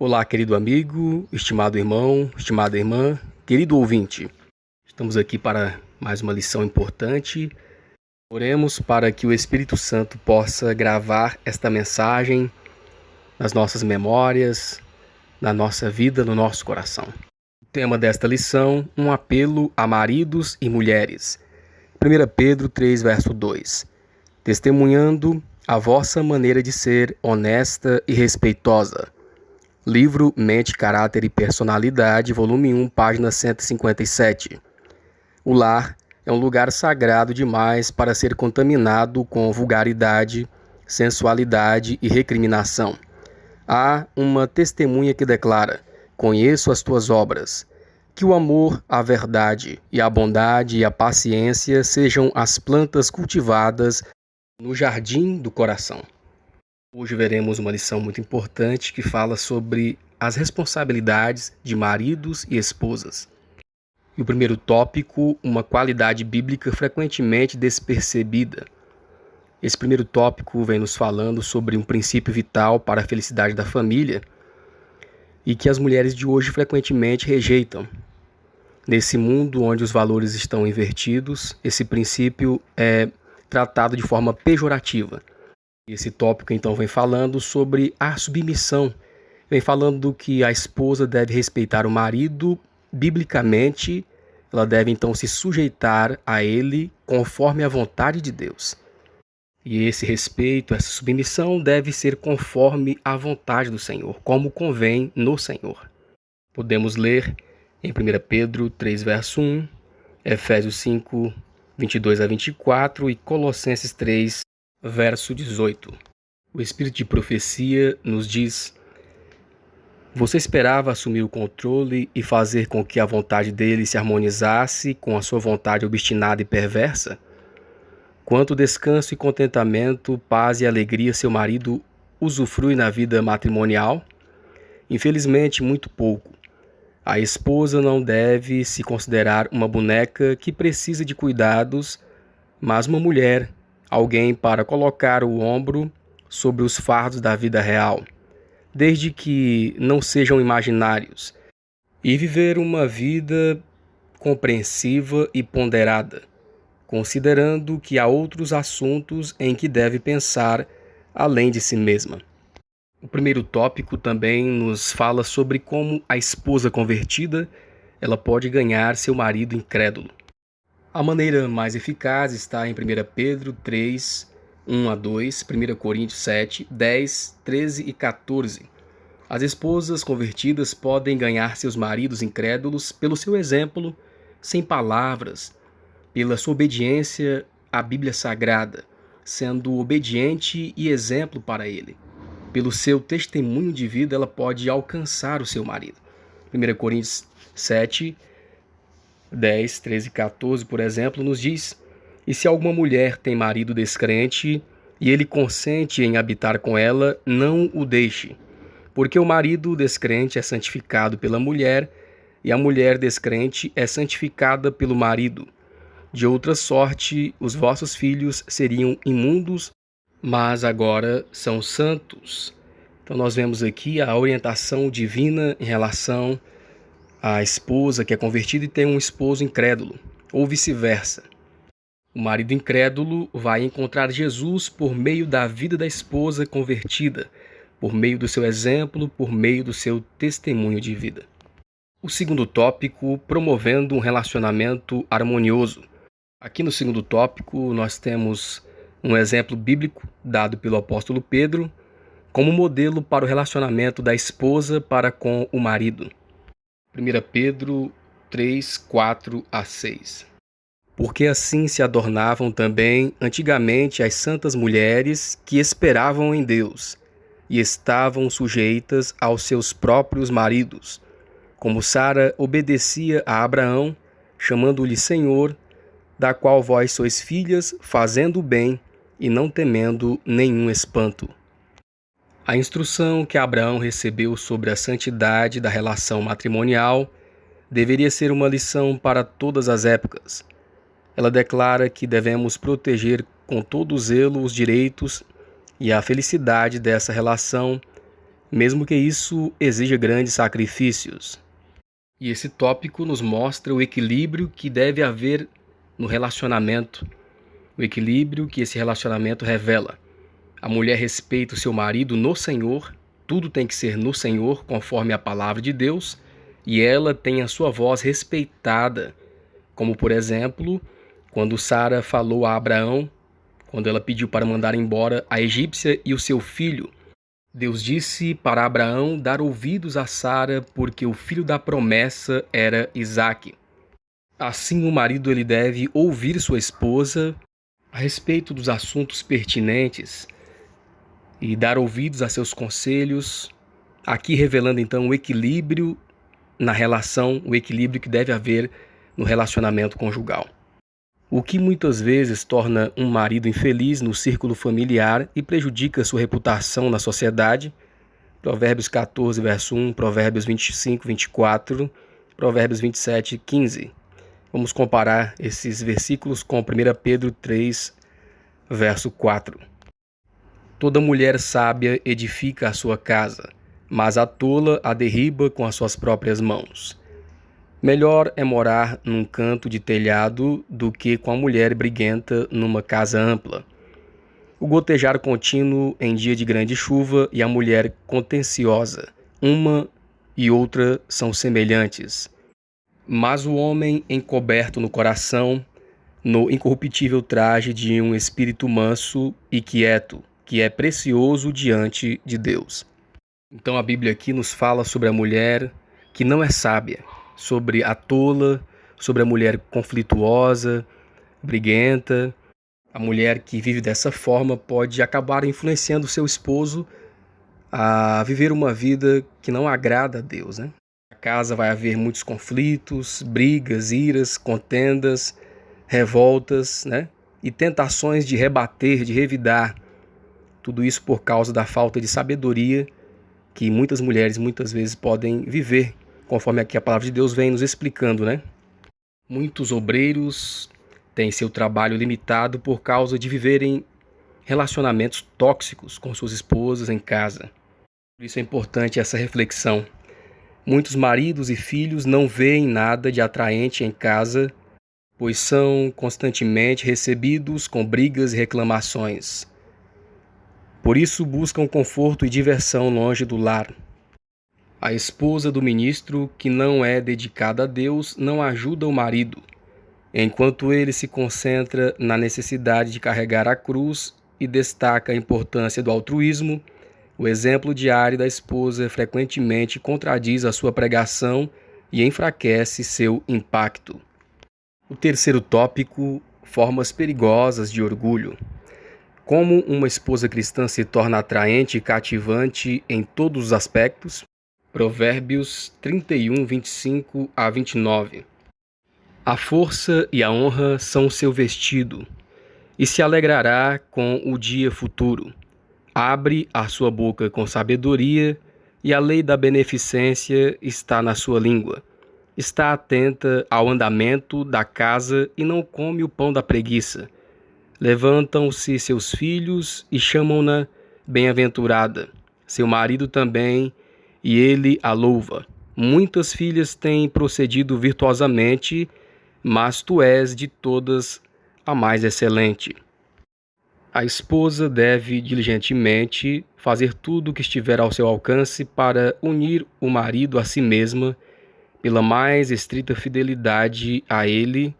Olá, querido amigo, estimado irmão, estimada irmã, querido ouvinte. Estamos aqui para mais uma lição importante. Oremos para que o Espírito Santo possa gravar esta mensagem nas nossas memórias, na nossa vida, no nosso coração. O tema desta lição, um apelo a maridos e mulheres. 1 Pedro 3, verso 2. Testemunhando a vossa maneira de ser honesta e respeitosa. Livro Mente, Caráter e Personalidade, volume 1, página 157. O lar é um lugar sagrado demais para ser contaminado com vulgaridade, sensualidade e recriminação. Há uma testemunha que declara: conheço as tuas obras. Que o amor, a verdade e a bondade e a paciência sejam as plantas cultivadas no jardim do coração. Hoje veremos uma lição muito importante que fala sobre as responsabilidades de maridos e esposas. E o primeiro tópico, uma qualidade bíblica frequentemente despercebida. Esse primeiro tópico vem nos falando sobre um princípio vital para a felicidade da família e que as mulheres de hoje frequentemente rejeitam. Nesse mundo onde os valores estão invertidos, esse princípio é tratado de forma pejorativa. Esse tópico, então, vem falando sobre a submissão. Vem falando que a esposa deve respeitar o marido biblicamente. Ela deve, então, se sujeitar a ele conforme a vontade de Deus. E esse respeito, essa submissão deve ser conforme a vontade do Senhor, como convém no Senhor. Podemos ler em 1 Pedro 3, verso 1, Efésios 5, 22 a 24 e Colossenses 3, verso 18. O Espírito de profecia nos diz: você esperava assumir o controle e fazer com que a vontade dele se harmonizasse com a sua vontade obstinada e perversa? Quanto descanso e contentamento, paz e alegria seu marido usufrui na vida matrimonial? Infelizmente, muito pouco. A esposa não deve se considerar uma boneca que precisa de cuidados, mas uma mulher, alguém para colocar o ombro sobre os fardos da vida real, desde que não sejam imaginários, e viver uma vida compreensiva e ponderada, considerando que há outros assuntos em que deve pensar além de si mesma. O primeiro tópico também nos fala sobre como a esposa convertida ela pode ganhar seu marido incrédulo. A maneira mais eficaz está em 1 Pedro 3, 1 a 2, 1 Coríntios 7, 10, 13 e 14. As esposas convertidas podem ganhar seus maridos incrédulos pelo seu exemplo, sem palavras, pela sua obediência à Bíblia Sagrada, sendo obediente e exemplo para ele. Pelo seu testemunho de vida, ela pode alcançar o seu marido. 1 Coríntios 7, 10, 13 e 14, por exemplo, nos diz: e se alguma mulher tem marido descrente e ele consente em habitar com ela, não o deixe, porque o marido descrente é santificado pela mulher e a mulher descrente é santificada pelo marido. De outra sorte, os vossos filhos seriam imundos, mas agora são santos. Então nós vemos aqui a orientação divina em relação à esposa que é convertida e tem um esposo incrédulo, ou vice-versa. O marido incrédulo vai encontrar Jesus por meio da vida da esposa convertida, por meio do seu exemplo, por meio do seu testemunho de vida. O segundo tópico, promovendo um relacionamento harmonioso. Aqui no segundo tópico nós temos um exemplo bíblico dado pelo apóstolo Pedro como modelo para o relacionamento da esposa para com o marido. 1 Pedro 3, 4 a 6. Porque assim se adornavam também antigamente as santas mulheres que esperavam em Deus e estavam sujeitas aos seus próprios maridos, como Sara obedecia a Abraão, chamando-lhe Senhor, da qual vós sois filhas, fazendo o bem e não temendo nenhum espanto. A instrução que Abraão recebeu sobre a santidade da relação matrimonial deveria ser uma lição para todas as épocas. Ela declara que devemos proteger com todo zelo os direitos e a felicidade dessa relação mesmo que isso exija grandes sacrifícios. E esse tópico nos mostra o equilíbrio que deve haver no relacionamento, o equilíbrio que esse relacionamento revela. A mulher respeita o seu marido no Senhor, tudo tem que ser no Senhor, conforme a palavra de Deus, e ela tem a sua voz respeitada, como por exemplo, quando Sara falou a Abraão, quando ela pediu para mandar embora a egípcia e o seu filho. Deus disse para Abraão dar ouvidos a Sara, porque o filho da promessa era Isaque. Assim, o marido ele deve ouvir sua esposa a respeito dos assuntos pertinentes e dar ouvidos a seus conselhos, aqui revelando então o equilíbrio na relação, o equilíbrio que deve haver no relacionamento conjugal. O que muitas vezes torna um marido infeliz no círculo familiar e prejudica sua reputação na sociedade. Provérbios 14, verso 1, Provérbios 25, 24, Provérbios 27, 15. Vamos comparar esses versículos com 1 Pedro 3, verso 4. Toda mulher sábia edifica a sua casa, mas a tola a derriba com as suas próprias mãos. Melhor é morar num canto de telhado do que com a mulher briguenta numa casa ampla. O gotejar contínuo em dia de grande chuva e a mulher contenciosa, uma e outra são semelhantes. Mas o homem encoberto no coração, no incorruptível traje de um espírito manso e quieto, que é precioso diante de Deus. Então a Bíblia aqui nos fala sobre a mulher que não é sábia, sobre a tola, sobre a mulher conflituosa, briguenta. A mulher que vive dessa forma pode acabar influenciando seu esposo a viver uma vida que não agrada a Deus, né? Na casa vai haver muitos conflitos, brigas, iras, contendas, revoltas, né? E tentações de rebater, de revidar. Tudo isso por causa da falta de sabedoria que muitas mulheres muitas vezes podem viver, conforme aqui a palavra de Deus vem nos explicando, né? Muitos obreiros têm seu trabalho limitado por causa de viverem relacionamentos tóxicos com suas esposas em casa. Por isso é importante essa reflexão. Muitos maridos e filhos não veem nada de atraente em casa, pois são constantemente recebidos com brigas e reclamações. Por isso buscam conforto e diversão longe do lar. A esposa do ministro, que não é dedicada a Deus, não ajuda o marido, enquanto ele se concentra na necessidade de carregar a cruz e destaca a importância do altruísmo. O exemplo diário da esposa frequentemente contradiz a sua pregação e enfraquece seu impacto. O terceiro tópico, formas perigosas de orgulho. Como uma esposa cristã se torna atraente e cativante em todos os aspectos? Provérbios 31, 25 a 29. A força e a honra são o seu vestido, e se alegrará com o dia futuro. Abre a sua boca com sabedoria, e a lei da beneficência está na sua língua. Está atenta ao andamento da casa e não come o pão da preguiça. Levantam-se seus filhos e chamam-na bem-aventurada. Seu marido também, e ele a louva. Muitas filhas têm procedido virtuosamente, mas tu és de todas a mais excelente. A esposa deve diligentemente fazer tudo o que estiver ao seu alcance para unir o marido a si mesma, pela mais estrita fidelidade a ele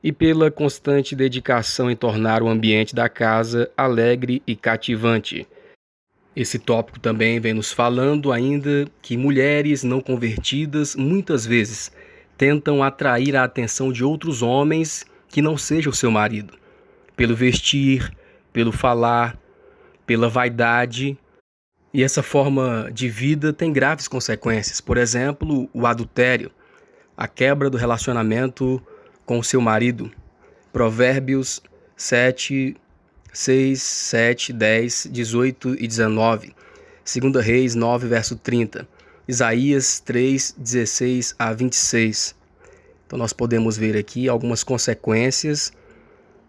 e pela constante dedicação em tornar o ambiente da casa alegre e cativante. Esse tópico também vem nos falando ainda que mulheres não convertidas muitas vezes tentam atrair a atenção de outros homens que não seja o seu marido, pelo vestir, pelo falar, pela vaidade. E essa forma de vida tem graves consequências. Por exemplo, o adultério, a quebra do relacionamento com o seu marido. Provérbios 7, 6, 7, 10, 18 e 19. 2 Reis 9, verso 30. Isaías 3, 16 a 26. Então nós podemos ver aqui algumas consequências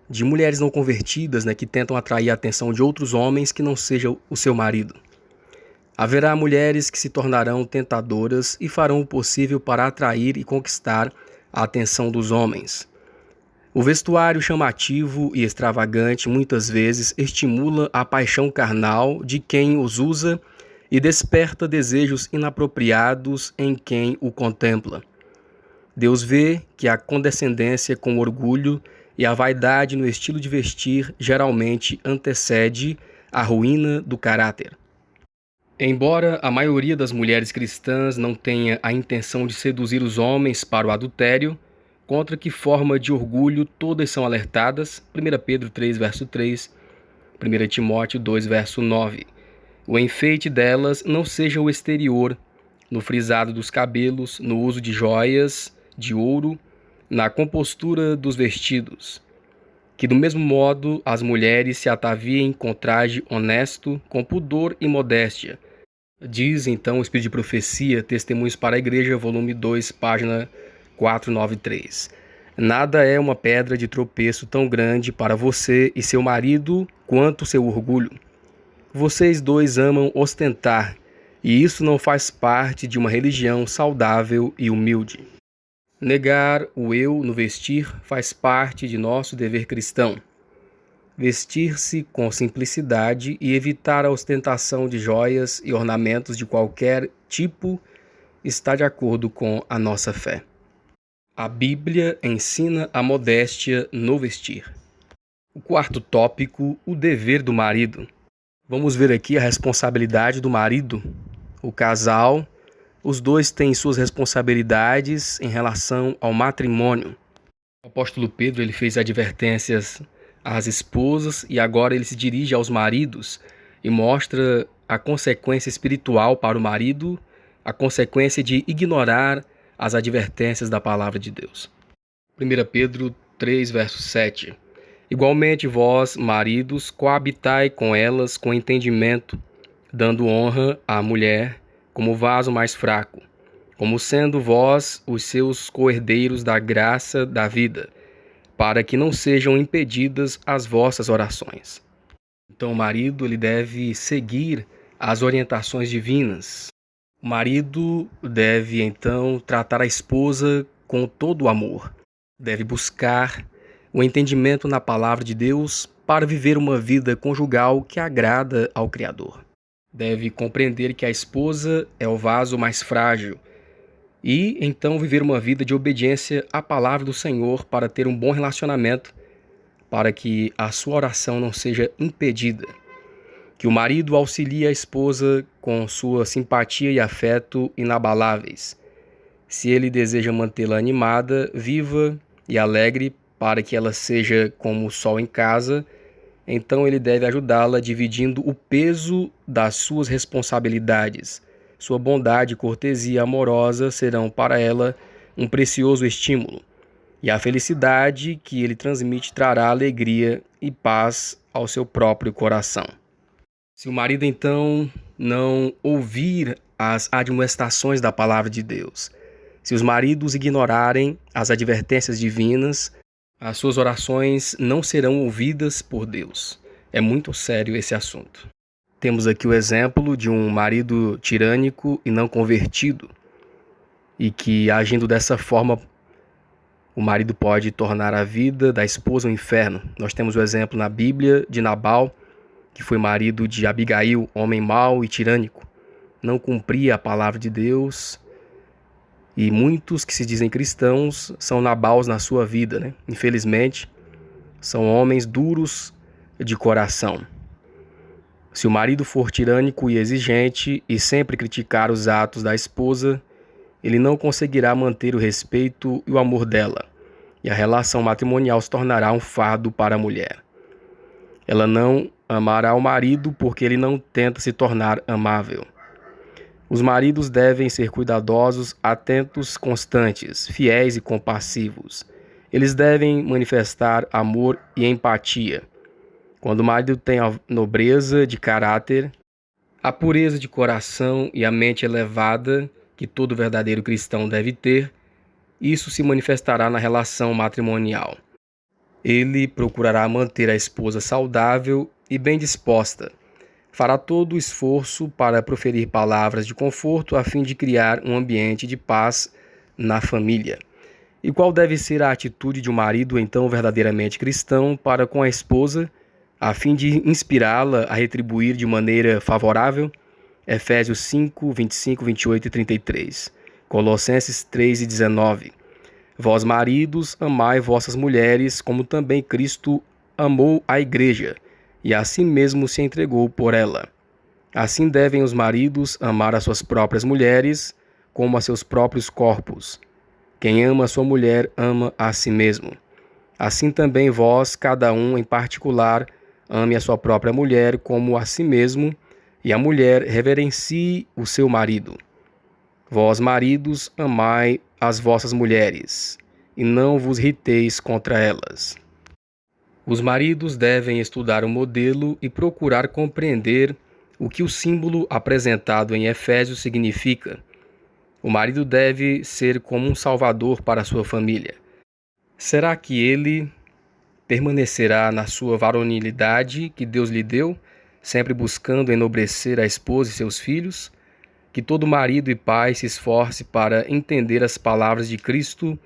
de mulheres não convertidas, né, que tentam atrair a atenção de outros homens que não sejam o seu marido. Haverá mulheres que se tornarão tentadoras e farão o possível para atrair e conquistar a atenção dos homens. O vestuário chamativo e extravagante muitas vezes estimula a paixão carnal de quem os usa e desperta desejos inapropriados em quem o contempla. Deus vê que a condescendência com orgulho e a vaidade no estilo de vestir geralmente antecede a ruína do caráter. Embora a maioria das mulheres cristãs não tenha a intenção de seduzir os homens para o adultério, contra que forma de orgulho todas são alertadas, 1 Pedro 3, verso 3, 1 Timóteo 2, verso 9. O enfeite delas não seja o exterior, no frisado dos cabelos, no uso de joias, de ouro, na compostura dos vestidos. Que do mesmo modo as mulheres se ataviem com traje honesto, com pudor e modéstia. Diz então o Espírito de Profecia, Testemunhos para a Igreja, volume 2, página 493. Nada é uma pedra de tropeço tão grande para você e seu marido quanto seu orgulho. Vocês dois amam ostentar, e isso não faz parte de uma religião saudável e humilde. Negar o eu no vestir faz parte de nosso dever cristão. Vestir-se com simplicidade e evitar a ostentação de joias e ornamentos de qualquer tipo está de acordo com a nossa fé. A Bíblia ensina a modéstia no vestir. O quarto tópico, o dever do marido. Vamos ver aqui a responsabilidade do marido. O casal, os dois têm suas responsabilidades em relação ao matrimônio. O apóstolo Pedro ele fez advertências às esposas e agora ele se dirige aos maridos e mostra a consequência espiritual para o marido, a consequência de ignorar as advertências da palavra de Deus. 1 Pedro 3, verso 7. Igualmente vós, maridos, coabitai com elas com entendimento, dando honra à mulher como vaso mais fraco, como sendo vós os seus co-herdeiros da graça da vida, para que não sejam impedidas as vossas orações. Então o marido ele deve seguir as orientações divinas. O marido deve então tratar a esposa com todo o amor. Deve buscar o entendimento na palavra de Deus para viver uma vida conjugal que agrada ao Criador. Deve compreender que a esposa é o vaso mais frágil e então viver uma vida de obediência à palavra do Senhor para ter um bom relacionamento, para que a sua oração não seja impedida. Que o marido auxilie a esposa com sua simpatia e afeto inabaláveis. Se ele deseja mantê-la animada, viva e alegre para que ela seja como o sol em casa, então ele deve ajudá-la dividindo o peso das suas responsabilidades. Sua bondade e cortesia amorosa serão para ela um precioso estímulo, e a felicidade que ele transmite trará alegria e paz ao seu próprio coração. Se o marido então não ouvir as admoestações da palavra de Deus, se os maridos ignorarem as advertências divinas, as suas orações não serão ouvidas por Deus. É muito sério esse assunto. Temos aqui o exemplo de um marido tirânico e não convertido, e que, agindo dessa forma, o marido pode tornar a vida da esposa um inferno. Nós temos o exemplo na Bíblia de Nabal, que foi marido de Abigail, homem mau e tirânico. Não cumpria a palavra de Deus. E muitos que se dizem cristãos são Nabals na sua vida, né? Infelizmente, são homens duros de coração. Se o marido for tirânico e exigente e sempre criticar os atos da esposa, ele não conseguirá manter o respeito e o amor dela, e a relação matrimonial se tornará um fardo para a mulher. Ela não amará o marido porque ele não tenta se tornar amável. Os maridos devem ser cuidadosos, atentos, constantes, fiéis e compassivos. Eles devem manifestar amor e empatia. Quando o marido tem a nobreza de caráter, a pureza de coração e a mente elevada que todo verdadeiro cristão deve ter, isso se manifestará na relação matrimonial. Ele procurará manter a esposa saudável e bem disposta, fará todo o esforço para proferir palavras de conforto a fim de criar um ambiente de paz na família. E qual deve ser a atitude de um marido, então, verdadeiramente cristão para com a esposa, a fim de inspirá-la a retribuir de maneira favorável? Efésios 5, 25, 28 e 33. Colossenses 3 e 19. Vós, maridos, amai vossas mulheres, como também Cristo amou a igreja, e a si mesmo se entregou por ela. Assim devem os maridos amar as suas próprias mulheres, como a seus próprios corpos. Quem ama a sua mulher, ama a si mesmo. Assim também vós, cada um em particular, ame a sua própria mulher como a si mesmo, e a mulher reverencie o seu marido. Vós, maridos, amai as vossas mulheres, e não vos irriteis contra elas. Os maridos devem estudar o modelo e procurar compreender o que o símbolo apresentado em Efésios significa. O marido deve ser como um salvador para a sua família. Será que ele permanecerá na sua varonilidade que Deus lhe deu, sempre buscando enobrecer a esposa e seus filhos? Que todo marido e pai se esforce para entender as palavras de Cristo,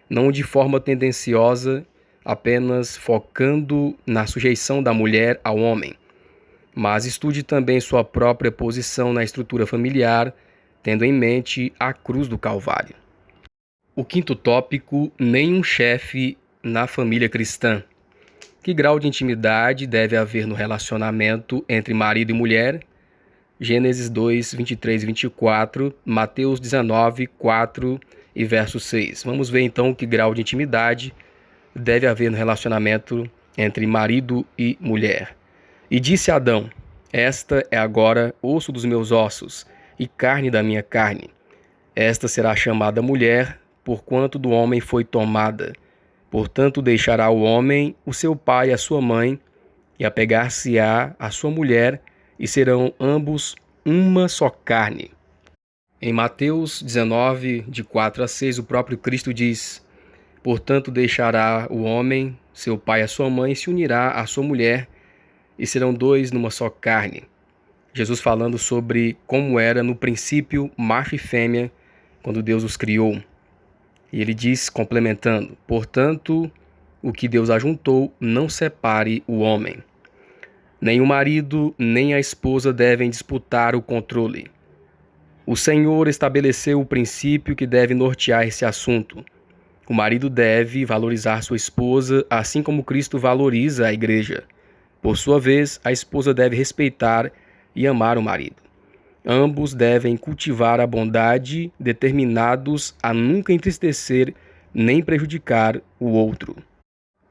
não de forma tendenciosa, apenas focando na sujeição da mulher ao homem, mas estude também sua própria posição na estrutura familiar, tendo em mente a cruz do Calvário. O quinto tópico: nenhum chefe na família cristã. Que grau de intimidade deve haver no relacionamento entre marido e mulher? Gênesis 2, 23 e 24, Mateus 19, 4 e verso 6. Vamos ver então que grau de intimidade deve haver no relacionamento entre marido e mulher. E disse Adão: esta é agora osso dos meus ossos e carne da minha carne. Esta será chamada mulher, porquanto do homem foi tomada. Portanto deixará o homem o seu pai e a sua mãe, e apegar-se-á à sua mulher, e serão ambos uma só carne. Em Mateus 19, de 4 a 6, o próprio Cristo diz: portanto deixará o homem seu pai e a sua mãe, e se unirá à sua mulher, e serão dois numa só carne. Jesus falando sobre como era no princípio macho e fêmea, quando Deus os criou. E ele diz, complementando: portanto, o que Deus ajuntou, não separe o homem. Nem o marido, nem a esposa devem disputar o controle. O Senhor estabeleceu o princípio que deve nortear esse assunto. O marido deve valorizar sua esposa, assim como Cristo valoriza a igreja. Por sua vez, a esposa deve respeitar e amar o marido. Ambos devem cultivar a bondade, determinados a nunca entristecer nem prejudicar o outro.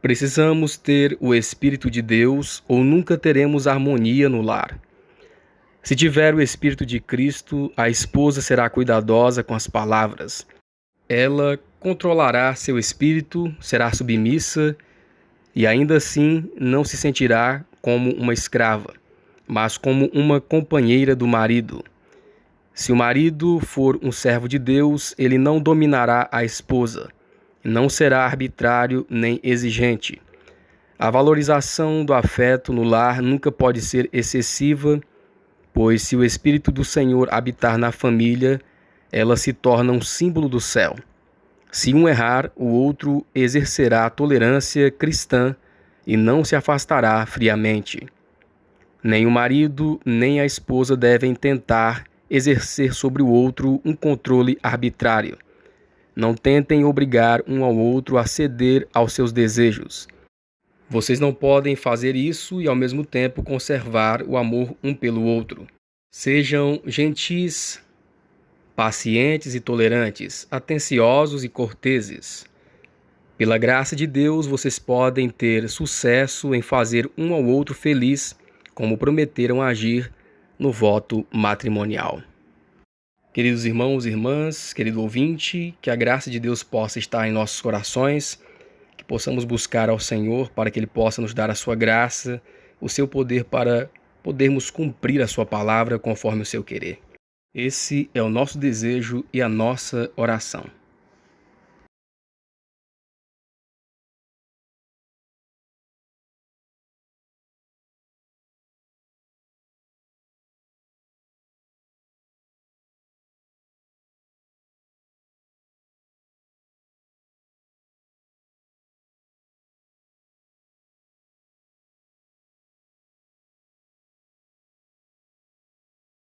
Precisamos ter o Espírito de Deus ou nunca teremos harmonia no lar. Se tiver o Espírito de Cristo, a esposa será cuidadosa com as palavras. Ela controlará seu espírito, será submissa e ainda assim não se sentirá como uma escrava, mas como uma companheira do marido. Se o marido for um servo de Deus, ele não dominará a esposa, não será arbitrário nem exigente. A valorização do afeto no lar nunca pode ser excessiva, pois se o Espírito do Senhor habitar na família, ela se torna um símbolo do céu. Se um errar, o outro exercerá a tolerância cristã e não se afastará friamente. Nem o marido, nem a esposa devem tentar exercer sobre o outro um controle arbitrário. Não tentem obrigar um ao outro a ceder aos seus desejos. Vocês não podem fazer isso e ao mesmo tempo conservar o amor um pelo outro. Sejam gentis, pacientes e tolerantes, atenciosos e corteses. Pela graça de Deus, vocês podem ter sucesso em fazer um ao outro feliz, como prometeram agir no voto matrimonial. Queridos irmãos e irmãs, querido ouvinte, que a graça de Deus possa estar em nossos corações, que possamos buscar ao Senhor para que Ele possa nos dar a sua graça, o seu poder para podermos cumprir a sua palavra conforme o seu querer. Esse é o nosso desejo e a nossa oração.